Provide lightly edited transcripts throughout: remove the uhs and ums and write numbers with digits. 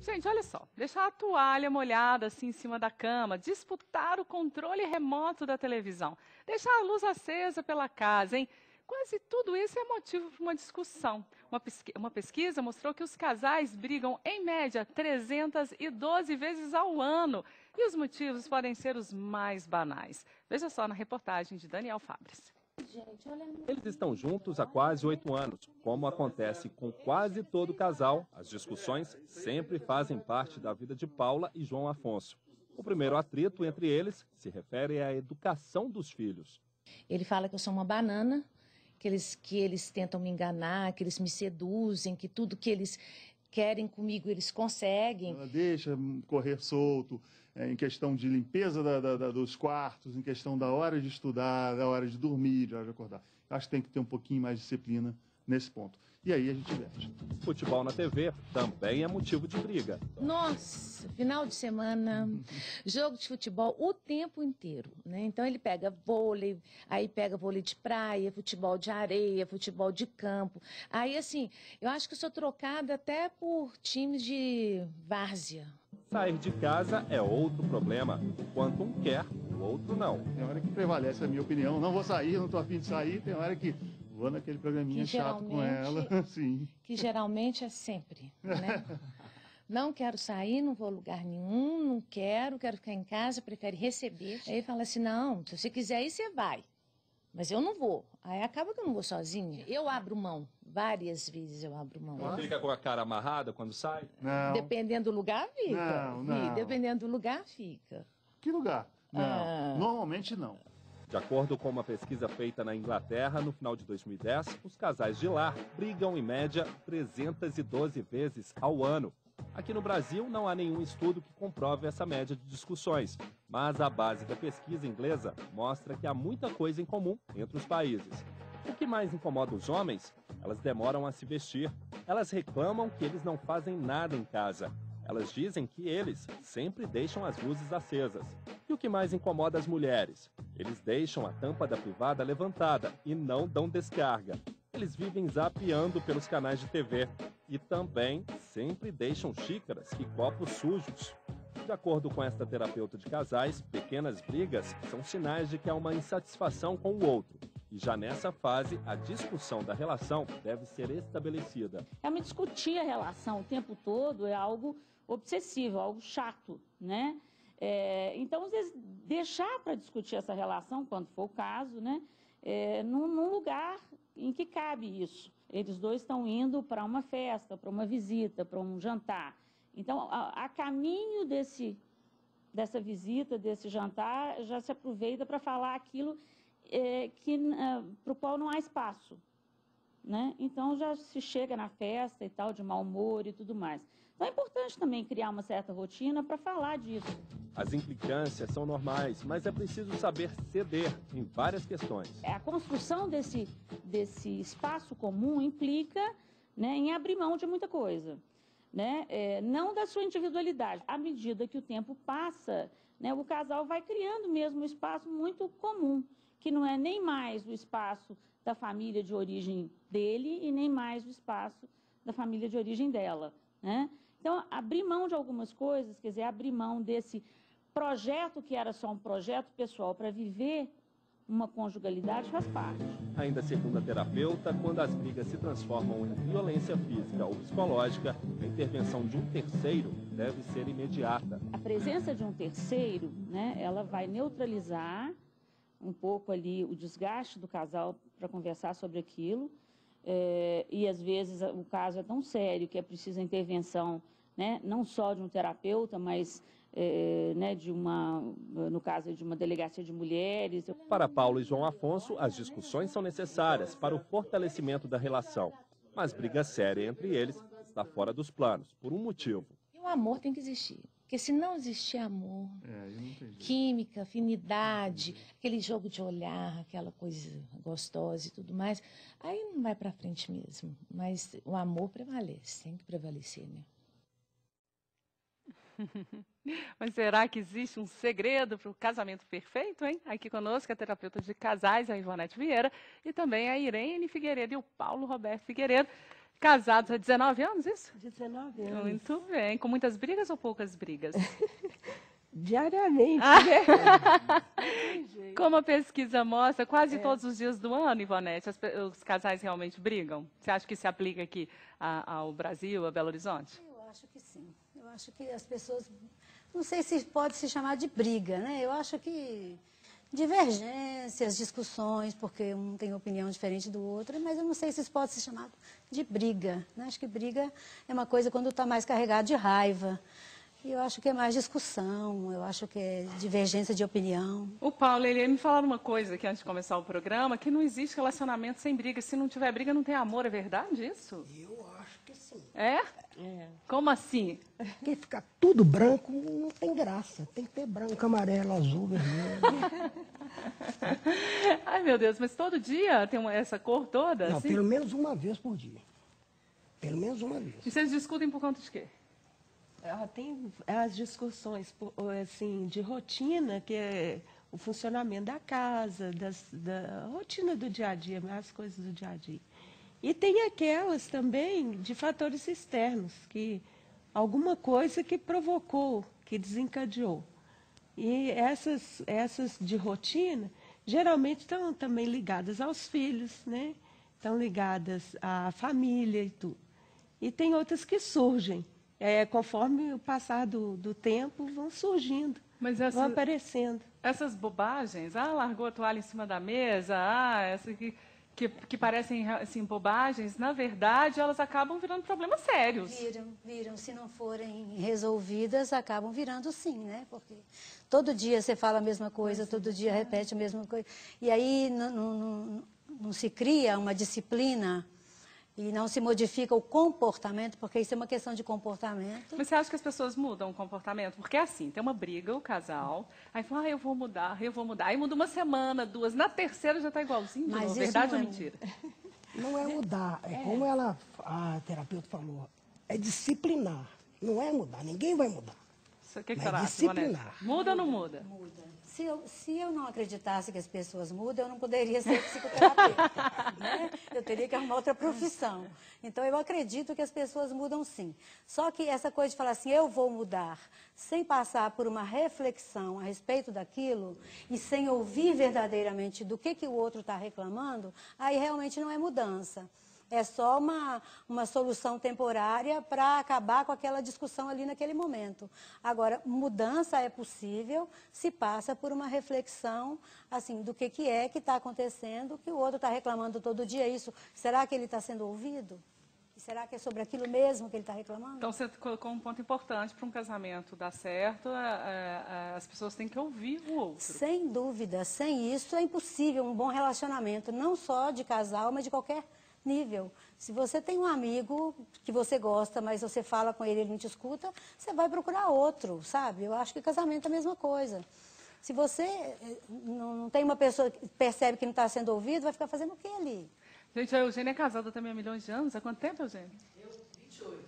Gente, olha só, deixar a toalha molhada assim em cima da cama, disputar o controle remoto da televisão, deixar a luz acesa pela casa, hein? Quase tudo isso é motivo para uma discussão. Uma pesquisa mostrou que os casais brigam, em média, 312 vezes ao ano. E os motivos podem ser os mais banais. Veja só na reportagem de Daniel Fabres. Eles estão juntos há quase 8 anos. Como acontece com quase todo casal, as discussões sempre fazem parte da vida de Paula e João Afonso. O primeiro atrito entre eles se refere à educação dos filhos. Ele fala que eu sou uma banana, que eles tentam me enganar, que eles me seduzem, que tudo que eles querem comigo eles conseguem. Ela deixa correr solto, em questão de limpeza dos quartos, em questão da hora de estudar, da hora de dormir, da hora de acordar. Acho que tem que ter um pouquinho mais de disciplina nesse ponto. E aí a gente diverte. Futebol na TV também é motivo de briga. Nossa, final de semana, jogo de futebol o tempo inteiro, né? Então ele pega vôlei, aí pega vôlei de praia, futebol de areia, futebol de campo. Aí assim, eu acho que eu sou trocada até por times de várzea. Sair de casa é outro problema. Enquanto um quer, o outro não. Tem hora que prevalece a minha opinião. Não vou sair, não estou a fim de sair. Tem hora que vou naquele programinha chato com ela. Sim. Que geralmente é sempre, né? Não quero sair, não vou a lugar nenhum, não quero ficar em casa, prefere receber. Aí fala assim, não, se você quiser ir, você vai. Mas eu não vou. Aí acaba que eu não vou sozinha. Eu abro mão. Várias vezes eu abro mão. Não fica com a cara amarrada quando sai? Não. Dependendo do lugar, fica. Não. Dependendo do lugar, fica. Que lugar? Não. Normalmente não. De acordo com uma pesquisa feita na Inglaterra, no final de 2010, os casais de lar brigam em média 312 vezes ao ano. Aqui no Brasil, não há nenhum estudo que comprove essa média de discussões, mas a base da pesquisa inglesa mostra que há muita coisa em comum entre os países. O que mais incomoda os homens? Elas demoram a se vestir. Elas reclamam que eles não fazem nada em casa. Elas dizem que eles sempre deixam as luzes acesas. E o que mais incomoda as mulheres? Eles deixam a tampa da privada levantada e não dão descarga. Eles vivem zapeando pelos canais de TV. E também sempre deixam xícaras e copos sujos. De acordo com esta terapeuta de casais, pequenas brigas são sinais de que há uma insatisfação com o outro. E já nessa fase, a discussão da relação deve ser estabelecida. Realmente discutir a relação o tempo todo é algo obsessivo, algo chato, né? Então, às vezes, deixar para discutir essa relação, quando for o caso, né? Num lugar em que cabe isso. Eles dois estão indo para uma festa, para uma visita, para um jantar. Então, a caminho dessa visita, desse jantar, já se aproveita para falar aquilo para o qual não há espaço, né? Então, já se chega na festa e tal, de mau humor e tudo mais. Então, é importante também criar uma certa rotina para falar disso. As implicâncias são normais, mas é preciso saber ceder em várias questões. A construção desse espaço comum implica, né, em abrir mão de muita coisa, né? Não da sua individualidade. À medida que o tempo passa, né, o casal vai criando mesmo um espaço muito comum, que não é nem mais o espaço da família de origem dele e nem mais o espaço da família de origem dela, né? Então, abrir mão de algumas coisas, quer dizer, abrir mão desse projeto que era só um projeto pessoal para viver uma conjugalidade faz parte. Ainda segundo a terapeuta, quando as brigas se transformam em violência física ou psicológica, a intervenção de um terceiro deve ser imediata. A presença de um terceiro, né, ela vai neutralizar um pouco ali o desgaste do casal para conversar sobre aquilo. E às vezes o caso é tão sério que é preciso a intervenção, né, não só de um terapeuta, mas né, no caso de uma delegacia de mulheres. Para Paulo e João Afonso, as discussões são necessárias para o fortalecimento da relação. Mas briga séria entre eles está fora dos planos, por um motivo. E o amor tem que existir. Porque se não existir amor, química, afinidade, aquele jogo de olhar, aquela coisa gostosa e tudo mais, aí não vai para frente mesmo. Mas o amor prevalece, tem que prevalecer, né? Mas será que existe um segredo para o casamento perfeito, hein? Aqui conosco a terapeuta de casais, a Ivonete Vieira, e também a Irene Figueiredo e o Paulo Roberto Figueiredo. Casados há 19 anos, isso? 19 anos. Muito bem. Com muitas brigas ou poucas brigas? Diariamente, Ah. né? Como a pesquisa mostra, quase todos os dias do ano, Ivonete, os casais realmente brigam? Você acha que se aplica aqui ao Brasil, a Belo Horizonte? Eu acho que sim. Eu acho que as pessoas... Não sei se pode se chamar de briga, né? Eu acho que divergências, discussões, porque um tem opinião diferente do outro, mas eu não sei se isso pode ser chamado de briga, né? Acho que briga é uma coisa quando está mais carregado de raiva. E eu acho que é mais discussão, eu acho que é divergência de opinião. O Paulo, ele me falaram uma coisa aqui antes de começar o programa, que não existe relacionamento sem briga. Se não tiver briga, não tem amor. É verdade isso? Eu acho que sim. É? Como assim? Porque ficar tudo branco não tem graça. Tem que ter branco, amarelo, azul, vermelho. Ai, meu Deus, mas todo dia tem essa cor toda? Não, assim? pelo menos uma vez por dia. Pelo menos uma vez. E vocês discutem por conta de quê? Tem as discussões assim, de rotina, que é o funcionamento da casa, da rotina do dia a dia, as coisas do dia a dia. E tem aquelas também de fatores externos, que alguma coisa que provocou, que desencadeou. E essas de rotina, geralmente estão também ligadas aos filhos, né? Estão ligadas à família e tudo. E tem outras que surgem. Conforme o passar do tempo, vão surgindo, vão aparecendo. Essas bobagens, largou a toalha em cima da mesa, essa que parecem assim, bobagens, na verdade, elas acabam virando problemas sérios. Viram. Se não forem resolvidas, acabam virando sim, né? Porque todo dia você fala a mesma coisa, todo dia repete a mesma coisa. E aí não se cria uma disciplina e não se modifica o comportamento, porque isso é uma questão de comportamento. Mas você acha que as pessoas mudam o comportamento? Porque é assim, tem uma briga, o casal, aí fala, eu vou mudar. Aí muda uma semana, 2, na terceira já está igualzinho de novo. Verdade ou mentira? Não é mudar, como a terapeuta falou, é disciplinar. Não é mudar, ninguém vai mudar. O que você acha, disciplinar. Muda ou não muda? Muda. Se eu não acreditasse que as pessoas mudam, eu não poderia ser psicoterapeuta, né? Eu teria que arrumar outra profissão. Então, eu acredito que as pessoas mudam sim. Só que essa coisa de falar assim, eu vou mudar, sem passar por uma reflexão a respeito daquilo e sem ouvir verdadeiramente do que o outro está reclamando, aí realmente não é mudança. É só uma solução temporária para acabar com aquela discussão ali naquele momento. Agora, mudança é possível se passa por uma reflexão assim, do que está acontecendo, que o outro está reclamando todo dia isso. Será que ele está sendo ouvido? Será que é sobre aquilo mesmo que ele está reclamando? Então, você colocou um ponto importante para um casamento dar certo, as pessoas têm que ouvir o outro. Sem dúvida, sem isso é impossível um bom relacionamento, não só de casal, mas de qualquer nível. Se você tem um amigo que você gosta, mas você fala com ele e ele não te escuta, você vai procurar outro, sabe? Eu acho que casamento é a mesma coisa. Se você não tem uma pessoa que percebe que não está sendo ouvido, vai ficar fazendo o quê ali? Gente, a Eugênia é casada também há milhões de anos. Há quanto tempo, Eugênia?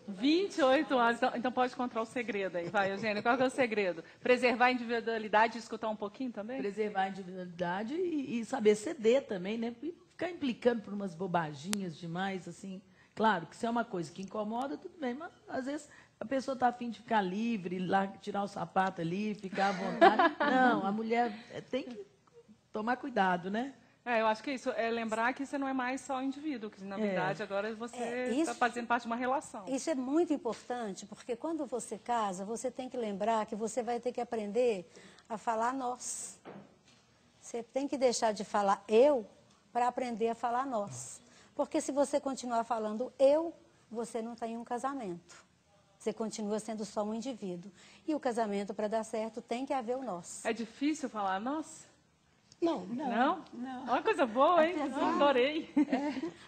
28 anos. Então pode contar o segredo aí. Vai, Eugênia, qual é o segredo? Preservar a individualidade e escutar um pouquinho também? Preservar a individualidade e saber ceder também, né? Ficar implicando por umas bobaginhas demais, assim. Claro que se é uma coisa que incomoda, tudo bem, mas às vezes a pessoa está a fim de ficar livre, lá, tirar o sapato ali, ficar à vontade. Não, a mulher tem que tomar cuidado, né? Eu acho que isso é lembrar que você não é mais só um indivíduo, que na verdade agora você está fazendo parte de uma relação. Isso é muito importante, porque quando você casa, você tem que lembrar que você vai ter que aprender a falar nós. Você tem que deixar de falar eu para aprender a falar nós. Porque se você continuar falando eu, você não tem um casamento. Você continua sendo só um indivíduo. E o casamento, para dar certo, tem que haver o nós. É difícil falar nós? Não. Não? Uma coisa boa, hein? Adorei.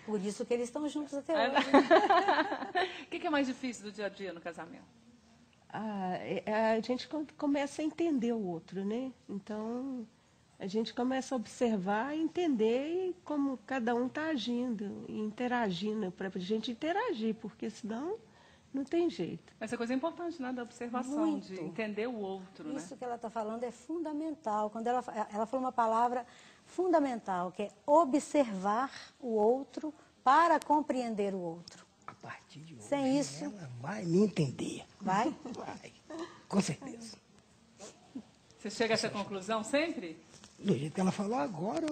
Por isso que eles estão juntos até hoje. O que é mais difícil do dia a dia no casamento? A gente começa a entender o outro, né? Então, a gente começa a observar e entender como cada um está agindo, e interagindo, para a gente interagir, porque senão não tem jeito. Essa coisa é importante, né? Da observação, Muito. de entender o outro, né? Isso que ela está falando é fundamental. Quando ela falou uma palavra fundamental, que é observar o outro para compreender o outro. partir de hoje, Sem isso... ela vai me entender. Vai? Vai, com certeza. Você chega a essa conclusão sempre? Do jeito que ela falou agora,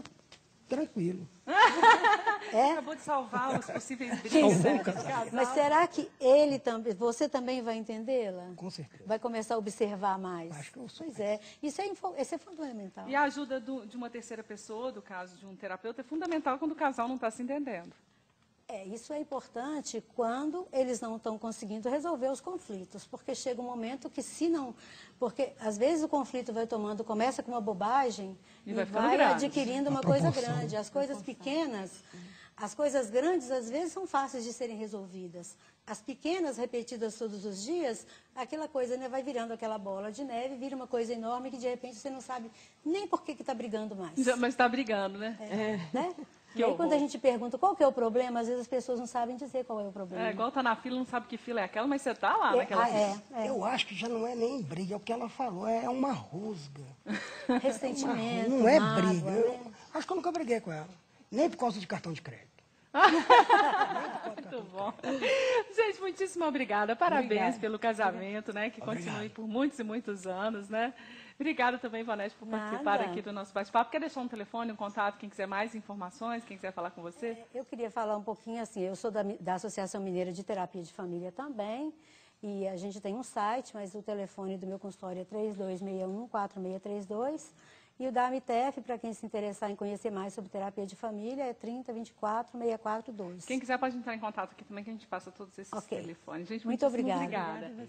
tranquilo. Acabou de salvar os possíveis brigas desse casal. Mas será que ele também, você também vai entendê-la? Com certeza. Vai começar a observar mais? Acho que eu sou. Pois é. Isso é fundamental. E a ajuda de uma terceira pessoa, do caso de um terapeuta, é fundamental quando o casal não está se entendendo. Isso é importante quando eles não estão conseguindo resolver os conflitos, porque chega um momento que se não... Porque às vezes o conflito começa com uma bobagem e vai adquirindo uma coisa grande. As coisas pequenas, as coisas grandes às vezes são fáceis de serem resolvidas. As pequenas, repetidas todos os dias, aquela coisa, né, vai virando aquela bola de neve, vira uma coisa enorme que de repente você não sabe nem por que está brigando mais. Mas está brigando, né? Né? E aí, quando a gente pergunta qual que é o problema, às vezes as pessoas não sabem dizer qual é o problema. É igual tá na fila, não sabe que fila é aquela, mas você tá lá naquela fila. Eu acho que já não é nem briga, é o que ela falou, é uma rusga. Ressentimento, não é mágoa, briga. né? Acho que eu nunca briguei com ela, nem por causa de cartão de crédito. Muito bom. Gente, muitíssimo obrigada. Parabéns pelo casamento, né? Que continue por muitos e muitos anos, né? Obrigada também, Ivonete, por participar aqui do nosso bate-papo. Quer deixar um telefone, um contato, quem quiser mais informações, quem quiser falar com você? Eu queria falar um pouquinho assim, eu sou da Associação Mineira de Terapia de Família também, e a gente tem um site, mas o telefone do meu consultório é 3261-4632, e o da AMITEF, para quem se interessar em conhecer mais sobre terapia de família, é 3024-642. Quem quiser pode entrar em contato aqui também, que a gente passa todos esses telefones. Gente, muito obrigada. Obrigada.